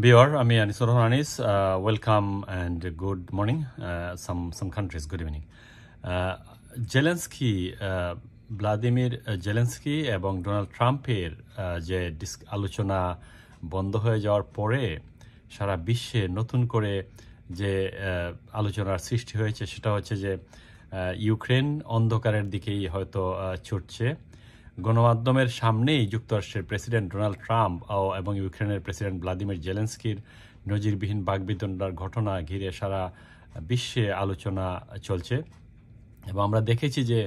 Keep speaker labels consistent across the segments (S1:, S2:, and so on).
S1: Bior, আমি Anisur Rahman Anis, welcome and good morning, some countries good evening. Zelensky, Vladimir Zelensky এবং Donald ট্রাম্পের যে আলোচনা বন্ধ হয়ে যাওয়ার পরে সারা বিশ্বে নতুন করে যে আলোচনার সৃষ্টি হয়েছে সেটা হচ্ছে যে ইউক্রেন অন্ধকারের দিকেই হয়তো ছুটছে। গণমাধ্যমের সামনেই যুক্তরাষ্ট্রের প্রেসিডেন্ট ডোনাল্ড ট্রাম্প এবং ইউক্রেনের প্রেসিডেন্ট ভ্লাদিমির জেলেন্সকির নজিরবিহীন বাকবিতণ্ডার ঘটনা ঘিরে সারা বিশ্বে আলোচনা চলছে এবং আমরা দেখেছি যে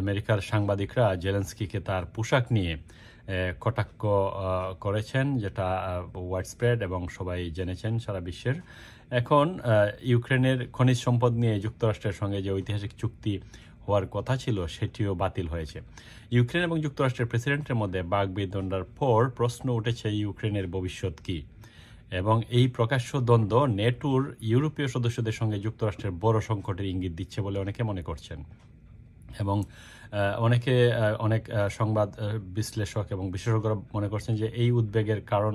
S1: আমেরিকার সাংবাদিকরা জেলেন্সকিকে তার পোশাক নিয়ে কটাক্ষ করেছেন, যেটা ওয়াইড স্প্রেড এবং সবাই জেনেছেন সারা বিশ্বের। এখন ইউক্রেনের খনিজ সম্পদ নিয়ে যুক্তরাষ্ট্রের সঙ্গে যে ঐতিহাসিক চুক্তি হওয়ার কথা ছিল সেটিও বাতিল হয়েছে। ইউক্রেন এবং যুক্তরাষ্ট্রের প্রেসিডেন্টের মধ্যে বাকবিতণ্ডার পর প্রশ্ন উঠেছে ইউক্রেনের ভবিষ্যৎ কী, এবং এই প্রকাশ্য দ্বন্দ্ব নেটোর ইউরোপীয় সদস্যদের সঙ্গে যুক্তরাষ্ট্রের বড় সংকটের ইঙ্গিত দিচ্ছে বলে অনেকে মনে করছেন। এবং অনেক সংবাদ বিশ্লেষক এবং বিশেষজ্ঞরা মনে করছেন যে এই উদ্বেগের কারণ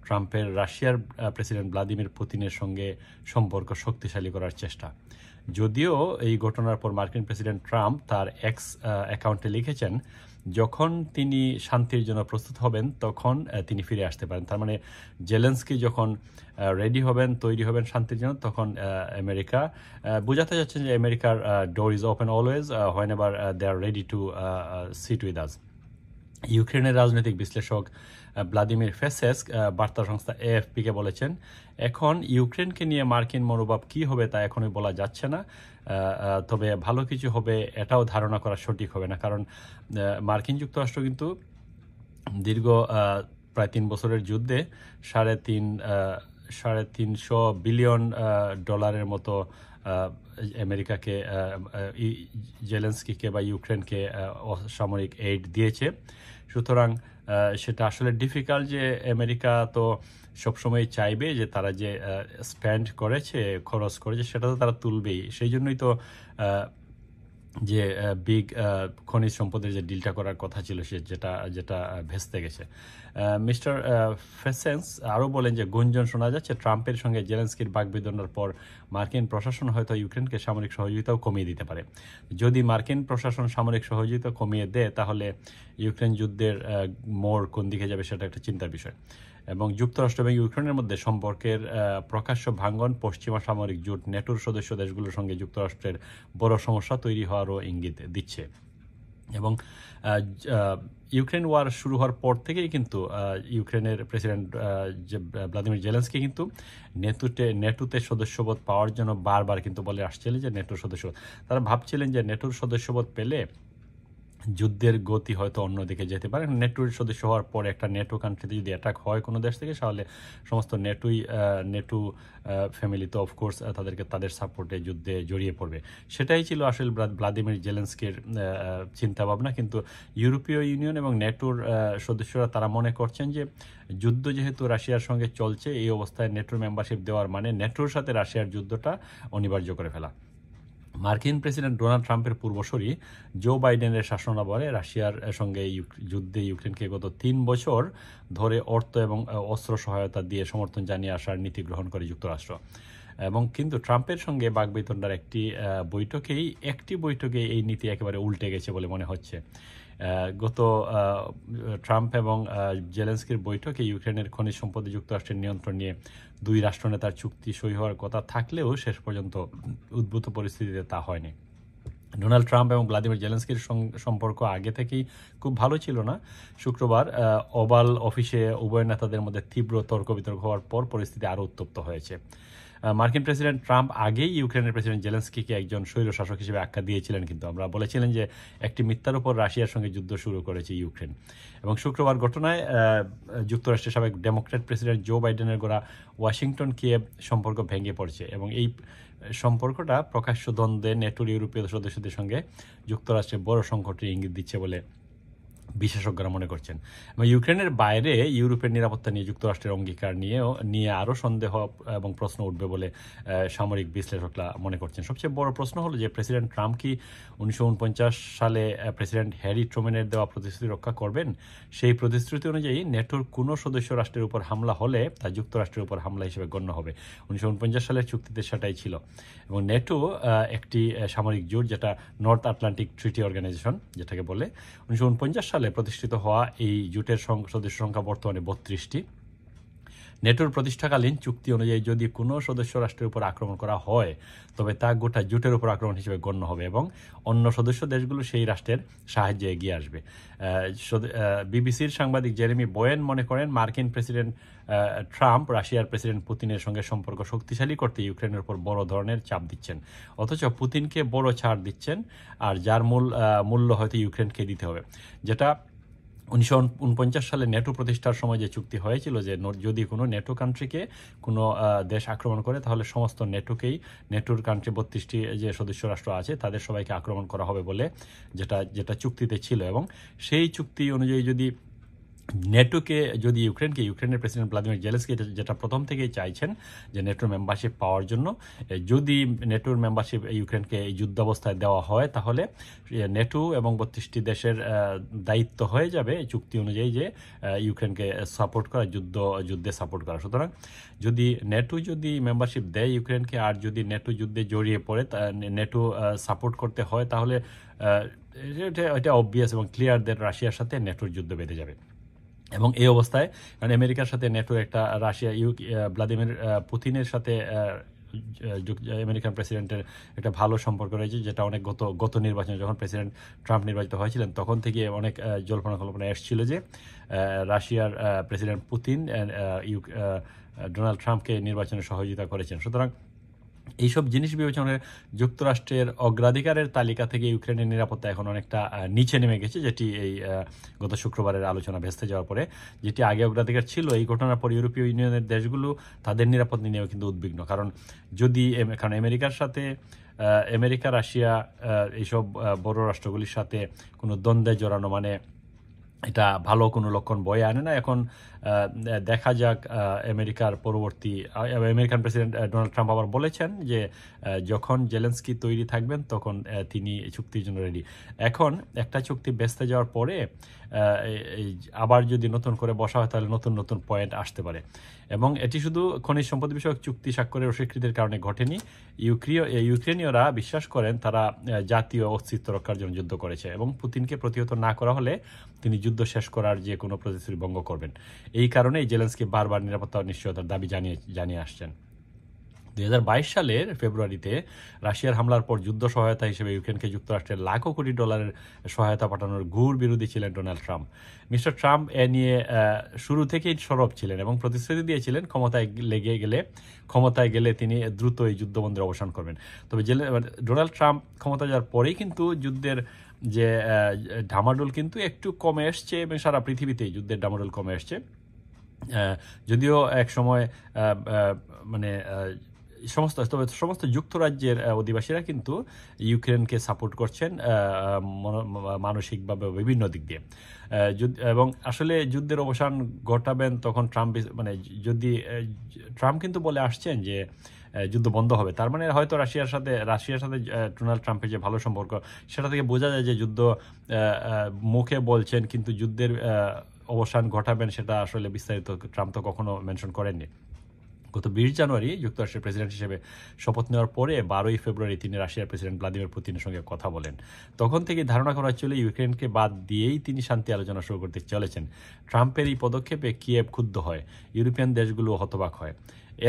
S1: ট্রাম্পের রাশিয়ার প্রেসিডেন্ট ভ্লাদিমির পুতিনের সঙ্গে সম্পর্ক শক্তিশালী করার চেষ্টা। যদিও এই ঘটনার পর মার্কিন প্রেসিডেন্ট ট্রাম্প তার এক্স অ্যাকাউন্টে লিখেছেন যখন তিনি শান্তির জন্য প্রস্তুত হবেন তখন তিনি ফিরে আসতে পারেন। তার মানে জেলেন্সকি যখন রেডি হবেন, তৈরি হবেন শান্তির জন্য, তখন আমেরিকা বোঝাতে যাচ্ছেন যে আমেরিকার door is open always whenever they are ready to sit with us. ইউক্রেনের রাজনৈতিক বিশ্লেষক ভ্লাদিমির ফেসেস্ক বার্তা সংস্থা এএফপিকে বলেছেন, এখন ইউক্রেনকে নিয়ে মার্কিন মনোভাব কী হবে তা এখনই বলা যাচ্ছে না, তবে ভালো কিছু হবে এটাও ধারণা করা সঠিক হবে না। কারণ মার্কিন যুক্তরাষ্ট্র কিন্তু দীর্ঘ প্রায় 3 বছরের যুদ্ধে $350 বিলিয়ন ডলারের মতো আমেরিকাকে, জেলেন্সকিকে বা ইউক্রেনকে সামরিক এইড দিয়েছে। সুতরাং সেটা আসলে ডিফিকাল্ট যে আমেরিকা তো সবসময় চাইবে যে তারা যে স্পেন্ড করেছে, খরচ করেছে, সেটা তো তারা তুলবেই। সেই জন্যই তো যে বিগ খনিজ সম্পদের যে ডিলটা করার কথা ছিল যেটা ভেস্তে গেছে। মিস্টার ফেসেন্স আরও বলেন যে গুঞ্জন শোনা যাচ্ছে ট্রাম্পের সঙ্গে জেলেন্সকির বাকবিতণ্ডার পর মার্কিন প্রশাসন হয়তো ইউক্রেনকে সামরিক সহযোগিতাও কমিয়ে দিতে পারে। যদি মার্কিন প্রশাসন সামরিক সহযোগিতা কমিয়ে দেয় তাহলে ইউক্রেন যুদ্ধের মোড় কোন দিকে যাবে সেটা একটা চিন্তার বিষয়। এবং যুক্তরাষ্ট্র এবং ইউক্রেনের মধ্যে সম্পর্কের প্রকাশ্য ভাঙ্গন পশ্চিমা সামরিক জোট নেটোর সদস্য দেশগুলোর সঙ্গে যুক্তরাষ্ট্রের বড় সমস্যা তৈরি হওয়ারও ইঙ্গিত দিচ্ছে। এবং ইউক্রেন ওয়ার শুরু হওয়ার পর থেকেই কিন্তু ইউক্রেনের প্রেসিডেন্ট ভ্লাদিমির জেলেন্সকি কিন্তু নেটোতে সদস্যপদ পাওয়ার জন্য বারবার কিন্তু বলে আসছিলেন যে নেটোর সদস্যপদ, তারা ভাবছিলেন যে নেটোর সদস্যপদ পেলে যুদ্ধের গতি হয়তো অন্যদিকে যেতে পারে। নেটোর সদস্য হওয়ার পরে একটা নেটো কান্ট্রিতে যদি অ্যাটাক হয় কোনো দেশ থেকে, তাহলে সমস্ত নেটো ফ্যামিলি তো অফকোর্স তাদের সাপোর্টে যুদ্ধে জড়িয়ে পড়বে। সেটাই ছিল আসলে ভ্লাদিমির জেলেন্সকির চিন্তাভাবনা। কিন্তু ইউরোপীয় ইউনিয়ন এবং নেটোর সদস্যরা তারা মনে করছেন যে যুদ্ধ যেহেতু রাশিয়ার সঙ্গে চলছে, এই অবস্থায় নেটোর মেম্বারশিপ দেওয়ার মানে নেটোর সাথে রাশিয়ার যুদ্ধটা অনিবার্য করে ফেলা। মার্কিন প্রেসিডেন্ট ডোনাল্ড ট্রাম্পের পূর্বসূরি জো বাইডেনের শাসনামলে রাশিয়ার সঙ্গে যুদ্ধে ইউক্রেনকে গত 3 বছর ধরে অর্থ এবং অস্ত্র সহায়তা দিয়ে সমর্থন জানিয়ে আসার নীতি গ্রহণ করে যুক্তরাষ্ট্র। এবং কিন্তু ট্রাম্পের সঙ্গে বাকবিতণ্ডার একটি বৈঠকেই এই নীতি একেবারে উল্টে গেছে বলে মনে হচ্ছে। গত ট্রাম্প এবং জেলেন্সকির বৈঠকে ইউক্রেনের খনিজ সম্পদে যুক্তরাষ্ট্রের নিয়ন্ত্রণ নিয়ে দুই রাষ্ট্রনেতার চুক্তি সই হওয়ার কথা থাকলেও শেষ পর্যন্ত উদ্ভূত পরিস্থিতিতে তা হয়নি। ডোনাল্ড ট্রাম্প এবং ভ্লাদিমির জেলেন্সকির সম্পর্ক আগে থেকেই খুব ভালো ছিল না। শুক্রবার ওভাল অফিসে উভয় নেতাদের মধ্যে তীব্র তর্ক বিতর্ক হওয়ার পর পরিস্থিতি আরও উত্তপ্ত হয়েছে। মার্কিন প্রেসিডেন্ট ট্রাম্প আগেই ইউক্রেনের প্রেসিডেন্ট জেলেন্সকিকে একজন স্বৈরশাসক হিসেবে আখ্যা দিয়েছিলেন, কিন্তু আমরা বলেছিলেন যে একটি মিথ্যার উপর রাশিয়ার সঙ্গে যুদ্ধ শুরু করেছে ইউক্রেন। এবং শুক্রবার ঘটনায় যুক্তরাষ্ট্রের সাবেক ডেমোক্র্যাট প্রেসিডেন্ট জো বাইডেনের গড়া ওয়াশিংটন কিয়েভ সম্পর্ক ভেঙে পড়ছে এবং এই সম্পর্কটা প্রকাশ্য দ্বন্দ্বে নেটোর ইউরোপীয় সদস্যদের সঙ্গে যুক্তরাষ্ট্রের বড় সংকটের ইঙ্গিত দিচ্ছে বলে বিশেষজ্ঞরা মনে করছেন। এবং ইউক্রেনের বাইরে ইউরোপের নিরাপত্তা নিয়ে যুক্তরাষ্ট্রের অঙ্গীকার নিয়ে আরও সন্দেহ এবং প্রশ্ন উঠবে বলে সামরিক বিশ্লেষকরা মনে করছেন। সবচেয়ে বড় প্রশ্ন হলো যে প্রেসিডেন্ট ট্রাম্প কি 1949 সালে প্রেসিডেন্ট হ্যারি ট্রুম্যানের দেওয়া প্রতিশ্রুতি রক্ষা করবেন? সেই প্রতিশ্রুতি অনুযায়ী নেটোর কোনো সদস্য রাষ্ট্রের উপর হামলা হলে তা যুক্তরাষ্ট্রের উপর হামলা হিসেবে গণ্য হবে। 1949 সালের চুক্তিতে সেটাই ছিল। এবং নেটো একটি সামরিক জোট, যেটা নর্থ আটলান্টিক ট্রিটি অর্গানাইজেশন যেটাকে বলে। 1949 সালে প্রতিষ্ঠিত হওয়া এই জোটের সদস্য সংখ্যা বর্তমানে 32টি। নেটোর প্রতিষ্ঠাকালীন চুক্তি অনুযায়ী যদি কোনো সদস্য রাষ্ট্রের উপর আক্রমণ করা হয় তবে তা গোটা জোটের উপর আক্রমণ হিসেবে গণ্য হবে এবং অন্য সদস্য দেশগুলো সেই রাষ্ট্রের সাহায্যে এগিয়ে আসবে। বিবিসির সাংবাদিক জেরেমি বোয়েন মনে করেন, মার্কিন প্রেসিডেন্ট ট্রাম্প রাশিয়ার প্রেসিডেন্ট পুতিনের সঙ্গে সম্পর্ক শক্তিশালী করতে ইউক্রেনের উপর বড় ধরনের চাপ দিচ্ছেন, অথচ পুতিনকে বড় ছাড় দিচ্ছেন, আর যার মূল্য হয়তো ইউক্রেনকে দিতে হবে। যেটা 1949 সালে নেটো প্রতিষ্ঠার সময় যে চুক্তি হয়েছিল যে যদি কোনো নেটো কান্ট্রিকে কোনো দেশ আক্রমণ করে তাহলে সমস্ত নেটোর কান্ট্রি 32টি যে সদস্য রাষ্ট্র আছে তাদের সবাইকে আক্রমণ করা হবে বলে যেটা চুক্তিতে ছিল। এবং সেই চুক্তি অনুযায়ী যদি ইউক্রেনের প্রেসিডেন্ট ভ্লাদিমির জেলেনস্কি যেটা প্রথম থেকেই চাইছেন যে নেটোর মেম্বারশিপ পাওয়ার জন্য, যদি নেটোর মেম্বারশিপ ইউক্রেনকে এই যুদ্ধাবস্থায় দেওয়া হয় তাহলে নেটো এবং 32টি দেশের দায়িত্ব হয়ে যাবে চুক্তি অনুযায়ী যে ইউক্রেনকে সাপোর্ট করা, যুদ্ধে সাপোর্ট করা। সুতরাং যদি মেম্বারশিপ দেয় ইউক্রেনকে, আর যদি নেটো যুদ্ধে জড়িয়ে পড়ে নেটো সাপোর্ট করতে হয়, তাহলে এটা অবভিয়াস এবং ক্লিয়ার দ্যাট রাশিয়ার সাথে নেটোর যুদ্ধ বেঁধে যাবে। এবং এই অবস্থায় কারণ আমেরিকার সাথে নেটোর একটা ভ্লাদিমির পুতিনের সাথে আমেরিকান প্রেসিডেন্টের একটা ভালো সম্পর্ক রয়েছে, যেটা অনেক গত নির্বাচনে যখন প্রেসিডেন্ট ট্রাম্প নির্বাচিত হয়েছিলেন তখন থেকে অনেক জল্পনা কল্পনা এসেছিল যে রাশিয়ার প্রেসিডেন্ট পুতিন ডোনাল্ড ট্রাম্পকে নির্বাচনে সহযোগিতা করেছেন। সুতরাং এইসব জিনিস বিবেচনায় যুক্তরাষ্ট্রের অগ্রাধিকারের তালিকা থেকে ইউক্রেনের নিরাপত্তা এখন অনেকটা নিচে নেমে গেছে, যেটি এই গত শুক্রবারের আলোচনা ভেস্তে যাওয়ার পরে যেটি আগে অগ্রাধিকার ছিল। এই ঘটনার পর ইউরোপীয় ইউনিয়নের দেশগুলো তাদের নিরাপত্তা নিয়েও কিন্তু উদ্বিগ্ন, কারণ আমেরিকার সাথে আমেরিকা, রাশিয়া এইসব বড় রাষ্ট্রগুলির সাথে কোনো দ্বন্দ্বে জড়ানো মানে এটা ভালো কোনো লক্ষণ বয়ে আনে না। এখন দেখা যাক আমেরিকান প্রেসিডেন্ট ডোনাল্ড ট্রাম্প আবার বলেছেন যে যখন জেলেনস্কি তৈরি থাকবেন তখন তিনি চুক্তির জন্য রেডি। এখন একটা চুক্তি ভেস্তে যাওয়ার পরে আবার যদি নতুন করে বসা হয় তাহলে নতুন পয়েন্ট আসতে পারে। এবং এটি শুধু খনিজ সম্পদ বিষয়ক চুক্তি স্বাক্ষরের অস্বীকৃতির কারণে ঘটেনি। ইউক্রেনীয়রা বিশ্বাস করেন তারা জাতীয় অস্তিত্ব রক্ষার জন্য যুদ্ধ করেছে এবং পুতিনকে প্রতিহত না করা হলে তিনি যুদ্ধ শেষ করার যে কোনো প্রতিশ্রুতি ভঙ্গ করবেন। এই কারণেই জেলেনস্কি বারবার নিরাপত্তা নিশ্চয়তার দাবি জানিয়ে আসছেন। 2022 সালের ফেব্রুয়ারিতে রাশিয়ার হামলার পর যুদ্ধ সহায়তা হিসেবে ইউক্রেনকে যুক্তরাষ্ট্রের লাখো কোটি ডলারের সহায়তা পাঠানোর ঘোর বিরোধী ছিলেন ডোনাল্ড ট্রাম্প। মিস্টার ট্রাম্প এ নিয়ে শুরু থেকেই সরব ছিলেন এবং প্রতিশ্রুতি দিয়েছিলেন ক্ষমতায় গেলে তিনি দ্রুত এই যুদ্ধবন্ধের অবসান করবেন। তবে ডোনাল্ড ট্রাম্প ক্ষমতা যাওয়ার পরেই কিন্তু যুদ্ধের যে ডামাডোল কিন্তু একটু কমে এসছে এবং সারা পৃথিবীতেই যুদ্ধের ডামাডোল কমে এসছে। যদিও এক সময় সমস্ত যুক্তরাজ্যের অধিবাসীরা কিন্তু ইউক্রেনকে সাপোর্ট করছেন মানসিকভাবে বিভিন্ন দিক দিয়ে। এবং আসলে যুদ্ধের অবসান ঘটাবেন তখন ট্রাম্প কিন্তু বলে আসছেন যে যুদ্ধ বন্ধ হবে। তার মানে হয়তো রাশিয়ার সাথে ডোনাল্ড ট্রাম্পের যে ভালো সম্পর্ক সেটা থেকে বোঝা যায় যে যুদ্ধ মুখে বলছেন কিন্তু যুদ্ধের অবসান ঘটাবেন সেটা আসলে বিস্তারিত ট্রাম্প তো কখনো মেনশন করেননি। গত 20 জানুয়ারি যুক্তরাষ্ট্রের প্রেসিডেন্ট হিসেবে শপথ নেওয়ার পরে 12 ফেব্রুয়ারি তিনি রাশিয়ার প্রেসিডেন্ট ভ্লাদিমির পুতিনের সঙ্গে কথা বলেন। তখন থেকে ধারণা করা হচ্ছিল ইউক্রেনকে বাদ দিয়েই তিনি শান্তি আলোচনা শুরু করতে চলেছেন। ট্রাম্পের এই পদক্ষেপে কিয়েভ ক্ষুব্ধ হয়, ইউরোপিয়ান দেশগুলো হতবাক হয়।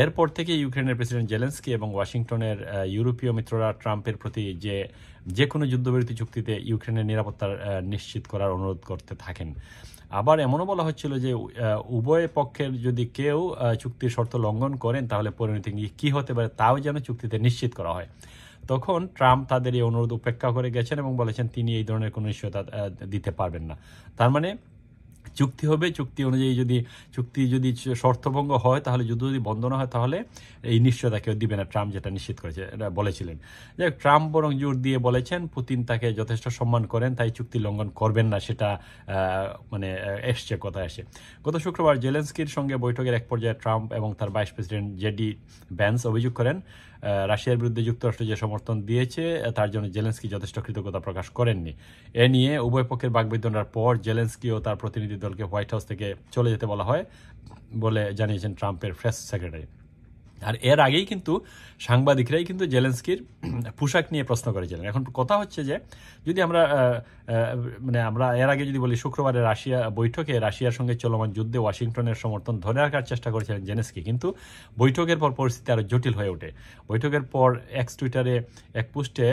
S1: এরপর থেকে ইউক্রেনের প্রেসিডেন্ট জেলেনস্কি এবং ওয়াশিংটনের ইউরোপীয় মিত্ররা ট্রাম্পের প্রতি যে কোনো যুদ্ধবিরতি চুক্তিতে ইউক্রেনের নিরাপত্তা নিশ্চিত করার অনুরোধ করতে থাকেন। আবার এমনও বলা হচ্ছিল যে উভয় পক্ষের যদি কেউ চুক্তির শর্ত লঙ্ঘন করেন তাহলে পরিণতি কী হতে পারে তাও যেন চুক্তিতে নিশ্চিত করা হয়। তখন ট্রাম্প তাদের এই অনুরোধ উপেক্ষা করে গেছেন এবং বলেছেন তিনি এই ধরনের কোনো নিশ্চয়তা দিতে পারবেন না। তার মানে চুক্তি হবে, চুক্তি অনুযায়ী যদি শর্তভঙ্গ হয়, তাহলে যুদ্ধ যদি বন্ধ না হয়, তাহলে এই নিশ্চয়তা কেউ দিবে না, ট্রাম্প যেটা নিশ্চিত করেছে, এটা বলেছিলেন। যাই হোক, ট্রাম্প বরং জোর দিয়ে বলেছেন পুতিন তাকে যথেষ্ট সম্মান করেন, তাই চুক্তি লঙ্ঘন করবেন না, সেটা এসছে কথা এসে। গত শুক্রবার জেলেনস্কির সঙ্গে বৈঠকের এক পর্যায়ে ট্রাম্প এবং তার ভাইস প্রেসিডেন্ট জেডি ভ্যান্স অভিযোগ করেন রাশিয়ার বিরুদ্ধে যুক্তরাষ্ট্র যে সমর্থন দিয়েছে তার জন্য জেলেনস্কি যথেষ্ট কৃতজ্ঞতা প্রকাশ করেননি। এ নিয়ে উভয় পক্ষের বাগবিতণ্ডার পর জেলেনস্কি ও তার প্রতিনিধি দলকে হোয়াইট হাউস থেকে চলে যেতে বলা হয় বলে জানিয়েছেন ট্রাম্পের প্রেস সেক্রেটারি। আর এর আগেই কিন্তু সাংবাদিকরাই কিন্তু জেলেনস্কির পোশাক নিয়ে প্রশ্ন করেছিলেন। এখন কথা হচ্ছে যে যদি আমরা এর আগে যদি বলি, শুক্রবারে রাশিয়া বৈঠকে রাশিয়ার সঙ্গে চলমান যুদ্ধে ওয়াশিংটনের সমর্থন ধরে রাখার চেষ্টা করেছিলেন জেলেনস্কি, কিন্তু বৈঠকের পর পরিস্থিতি আরও জটিল হয়ে ওঠে। বৈঠকের পর এক্স টুইটারে এক পোস্টে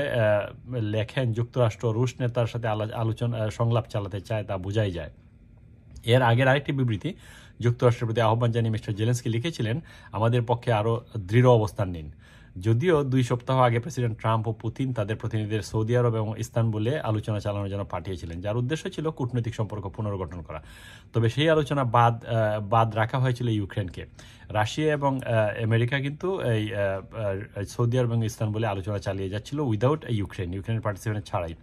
S1: লেখেন, যুক্তরাষ্ট্র রুশ নেতার সাথে সংলাপ চালাতে চায়, তা বোঝাই যায়। এর আগের আরেকটি বিবৃতি যুক্তরাষ্ট্রের প্রতি আহ্বান জানিয়ে মিস্টার জেলেনস্কি লিখেছিলেন, আমাদের পক্ষে আরও দৃঢ় অবস্থান নিন। যদিও 2 সপ্তাহ আগে প্রেসিডেন্ট ট্রাম্প ও পুতিন তাদের প্রতিনিধিদের সৌদি আরব এবং ইস্তানবুলে আলোচনা চালানোর জন্য পাঠিয়েছিলেন, যার উদ্দেশ্য ছিল কূটনৈতিক সম্পর্ক পুনর্গঠন করা। তবে সেই আলোচনা বাদ রাখা হয়েছিল ইউক্রেনকে। রাশিয়া এবং আমেরিকা কিন্তু এই সৌদি আরব এবং ইস্তানবুলে আলোচনা চালিয়ে যাচ্ছিল উইদাউট ইউক্রেনের পার্টিসিপেশন ছাড়াই।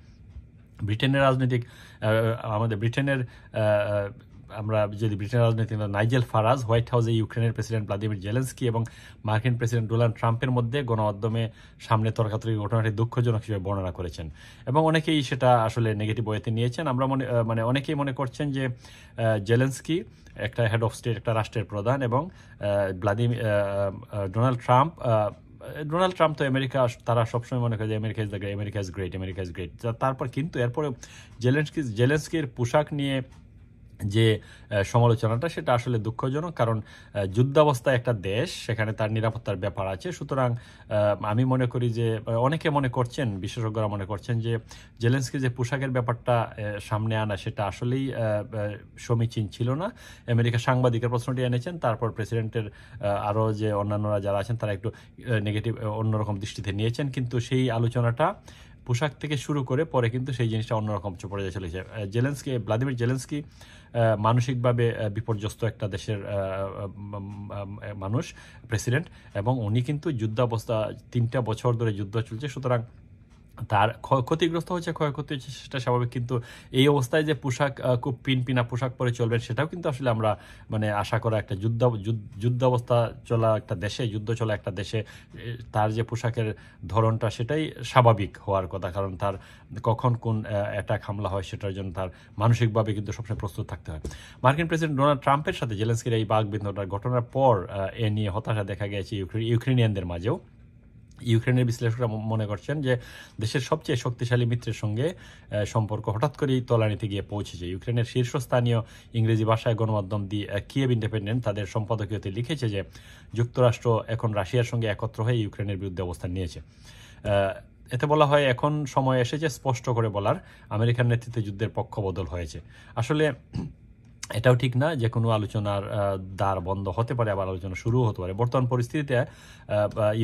S1: ব্রিটেনের রাজনীতিক নাইজেল ফারাজ হোয়াইট হাউসে ইউক্রেনের প্রেসিডেন্ট ভ্লাদিমির জেলেনস্কি এবং মার্কিন প্রেসিডেন্ট ডোনাল্ড ট্রাম্পের মধ্যে গণমাধ্যমে সামনে তর্কাতর্কি ঘটনাটি দুঃখজনক হিসেবে বর্ণনা করেছেন এবং অনেকেই সেটা আসলে নেগেটিভ ওয়েতে নিয়েছেন। আমরা অনেকেই মনে করছেন যে জেলেনস্কি একটা হেড অফ স্টেট, একটা রাষ্ট্রের প্রধান, এবং ডোনাল্ড ট্রাম্প তো আমেরিকা, তারা সবসময় মনে করে যে আমেরিকা ইজ গ্রেট। তারপর কিন্তু এরপরে জেলেনস্কির পোশাক নিয়ে যে সমালোচনাটা, সেটা আসলে দুঃখজনক, কারণ যুদ্ধাবস্থায় একটা দেশ, সেখানে তার নিরাপত্তার ব্যাপার আছে। সুতরাং আমি মনে করি যে অনেকে মনে করছেন, বিশেষজ্ঞরা মনে করছেন যে জেলেনস্কি যে পোশাকের ব্যাপারটা সামনে আনা, সেটা আসলেই সমীচীন ছিল না। আমেরিকা সাংবাদিকের প্রশ্নটি এনেছেন, তারপর প্রেসিডেন্টের আরও যে অন্যান্যরা যারা আছেন তারা একটু নেগেটিভ অন্যরকম দৃষ্টিতে নিয়েছেন, কিন্তু সেই আলোচনাটা পোশাক থেকে শুরু করে পরে কিন্তু সেই জিনিসটা অন্যরকম পর্যায়ে চলেছে। ভ্লাদিমির জেলেনস্কি মানসিকভাবে বিপর্যস্ত একটা দেশের প্রেসিডেন্ট, এবং উনি কিন্তু যুদ্ধাবস্থা 3টা বছর ধরে যুদ্ধ চলছে, সুতরাং তার ক্ষতিগ্রস্ত হচ্ছে, ক্ষয়ক্ষতি হচ্ছে, সেটা স্বাভাবিক। কিন্তু এই অবস্থায় যে পোশাক খুব পিনপিনা পোশাক পরে চলবেন, সেটাও কিন্তু আসলে আমরা আশা করা একটা যুদ্ধাবস্থা চলা একটা দেশে, যুদ্ধ চলা একটা দেশে তার যে পোশাকের ধরনটা, সেটাই স্বাভাবিক হওয়ার কথা, কারণ তার কখন কোন অ্যাটাক হামলা হয় সেটার জন্য তার মানসিকভাবে কিন্তু সবসময় প্রস্তুত থাকতে হয়। মার্কিন প্রেসিডেন্ট ডোনাল্ড ট্রাম্পের সাথে জেলেনস্কির এই বাকবিতণ্ডার ঘটনার পর এ নিয়ে হতাশা দেখা গেছে ইউক্রেনিয়ানদের মাঝেও। ইউক্রেনের বিশ্লেষকরা মনে করছেন যে দেশের সবচেয়ে শক্তিশালী মিত্রের সঙ্গে সম্পর্ক হঠাৎ করেই তলানিতে গিয়ে পৌঁছেছে। ইউক্রেনের শীর্ষস্থানীয় ইংরেজি ভাষায় গণমাধ্যম দি কিয়েভ ইন্ডিপেন্ডেন্ট তাদের সম্পাদকীয়তে লিখেছে যে যুক্তরাষ্ট্র এখন রাশিয়ার সঙ্গে একত্র হয়ে ইউক্রেনের বিরুদ্ধে অবস্থান নিয়েছে। এতে বলা হয়, এখন সময় এসেছে স্পষ্ট করে বলার, আমেরিকার নেতৃত্বে যুদ্ধের পক্ষ বদল হয়েছে। আসলে এটাও ঠিক না যে কোনো আলোচনার দ্বার বন্ধ হতে পারে, আবার আলোচনা শুরুও হতে পারে। বর্তমান পরিস্থিতিতে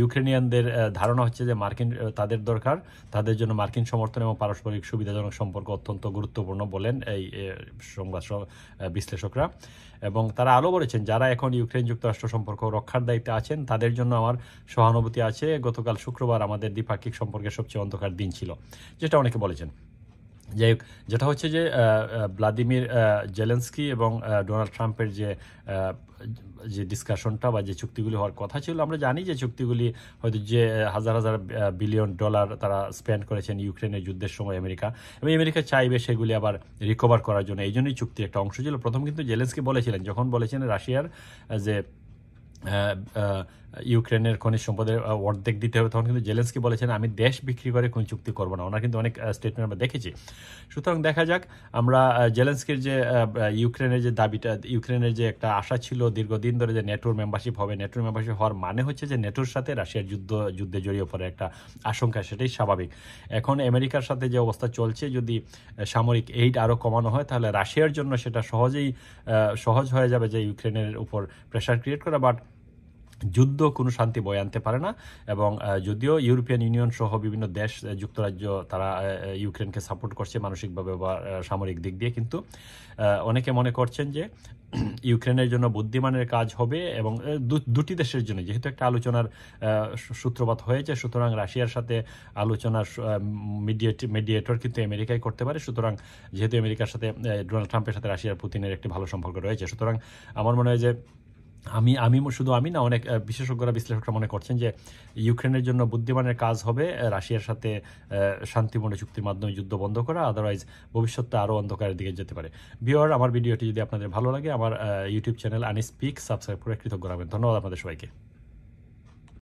S1: ইউক্রেনিয়ানদের ধারণা হচ্ছে যে তাদের দরকার, তাদের জন্য মার্কিন সমর্থন এবং পারস্পরিক সুবিধাজনক সম্পর্ক অত্যন্ত গুরুত্বপূর্ণ বলেন এই সংবাদ বিশ্লেষকরা। এবং তারা আরও বলেছেন, যারা এখন ইউক্রেন যুক্তরাষ্ট্র সম্পর্ক রক্ষার দায়িত্বে আছেন তাদের জন্য আমার সহানুভূতি আছে। গতকাল শুক্রবার আমাদের দ্বিপাক্ষিক সম্পর্কের সবচেয়ে অন্ধকার দিন ছিল, যেটা অনেকে বলেছেন। যাই হোক, যেটা হচ্ছে যে ভ্লাদিমির জেলেনস্কি এবং ডোনাল্ড ট্রাম্পের যে ডিসকাশনটা বা যে চুক্তিগুলি হওয়ার কথা ছিল, আমরা জানি যে চুক্তিগুলি হয়তো যে হাজার বিলিয়ন ডলার তারা স্পেন্ড করেছেন ইউক্রেনের যুদ্ধের সময় আমেরিকা, এবং আমেরিকা চাইবে সেগুলি আবার রিকভার করার জন্য, এই জন্যই চুক্তির একটা অংশ ছিল। প্রথম কিন্তু জেলেনস্কি যখন বলেছিলেন রাশিয়ার যে ইউক্রেনের খনিজ সম্পদের অর্ধেক দিতে হবে, তখন কিন্তু জেলেনস্কি বলেছেন আমি দেশ বিক্রি করে কোন চুক্তি করবো না। ওনার কিন্তু অনেক স্টেটমেন্ট আমরা দেখেছি। সুতরাং দেখা যাক, আমরা জেলেনস্কির যে ইউক্রেনের যে দাবিটা, ইউক্রেনের যে একটা আশা ছিল দীর্ঘদিন ধরে যে নেটোর মেম্বারশিপ হবে, নেটোর মেম্বারশিপ হওয়ার মানে হচ্ছে যে নেটোর সাথে রাশিয়ার যুদ্ধে জড়িয়ে পড়ে একটা আশঙ্কা, সেটাই স্বাভাবিক। এখন আমেরিকার সাথে যে অবস্থা চলছে, যদি সামরিক এইড আরও কমানো হয়, তাহলে রাশিয়ার জন্য সেটা সহজ হয়ে যাবে যে ইউক্রেনের উপর প্রেশার ক্রিয়েট করা। বাট যুদ্ধ কোনো শান্তি বয়ে আনতে পারে না। এবং যদিও ইউরোপিয়ান ইউনিয়ন সহ বিভিন্ন দেশ, যুক্তরাজ্য, তারা ইউক্রেনকে সাপোর্ট করছে মানসিকভাবে বা সামরিক দিক দিয়ে, কিন্তু অনেকে মনে করছেন যে ইউক্রেনের জন্য বুদ্ধিমানের কাজ হবে এবং দুটি দেশের জন্য যেহেতু একটা আলোচনার সূত্রপাত হয়েছে, সুতরাং রাশিয়ার সাথে আলোচনার মিডিয়েটর কিন্তু আমেরিকাই করতে পারে। সুতরাং যেহেতু আমেরিকার সাথে ডোনাল্ড ট্রাম্পের সাথে রাশিয়ার পুতিনের একটি ভালো সম্পর্ক রয়েছে, সুতরাং আমার মনে হয় যে আমি না, অনেক বিশেষজ্ঞরা, বিশ্লেষকরা মনে করছেন যে ইউক্রেনের জন্য বুদ্ধিমানের কাজ হবে রাশিয়ার সাথে শান্তিপূর্ণ চুক্তির মাধ্যমে যুদ্ধ বন্ধ করা, আদারওয়াইজ ভবিষ্যৎটা আরও অন্ধকারের দিকে যেতে পারে। ভিউয়ার, আমার ভিডিওটি যদি আপনাদের ভালো লাগে, আমার YouTube channel Anis speak subscribe করে কৃতজ্ঞ রাখবেন। ধন্যবাদ আপনাদের সবাইকে।